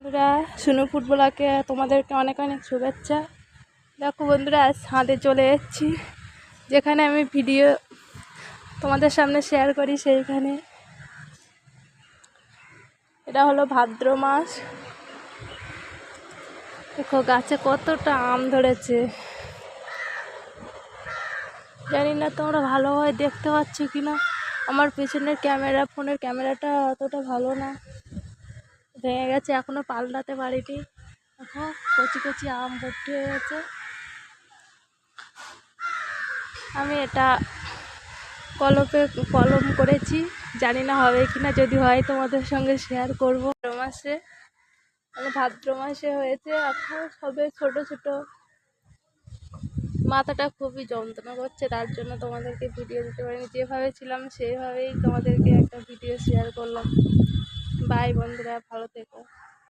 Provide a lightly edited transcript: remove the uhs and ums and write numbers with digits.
বন্ধুরা, সুনু ফুটবলারকে তোমাদেরকে অনেক অনেক শুভেচ্ছা। দেখো বন্ধুরা, আজ ছাদে চলে এসেছি, যেখানে আমি ভিডিও তোমাদের সামনে শেয়ার করি। সেইখানে এটা হলো ভাদ্র মাস। দেখো গাছে কতটা আম ধরেছে। জানি না তোমরা ভালোভাবে দেখতে পাচ্ছ কিনা। আমার পেছনের ফোনের ক্যামেরাটা অতটা ভালো না, ভেঙে গেছে, এখনো পাল্টাতে পারিনি। দেখো কচি কচি আম ভর্তি হয়ে গেছে। আমি এটা কলম করেছি, জানি না হবে কিনা। যদি হয় তোমাদের সঙ্গে শেয়ার করব। ভাদ্র মাসে হয়েছে, এখন সবে ছোট ছোট। মাথাটা খুবই যন্ত্রণা করছে, তার জন্য তোমাদেরকে ভিডিও দিতে পারিনি। যেভাবে ছিলাম সেইভাবেই তোমাদেরকে একটা ভিডিও শেয়ার করলাম। বাই বন্ধুরা, ভালো থেকো।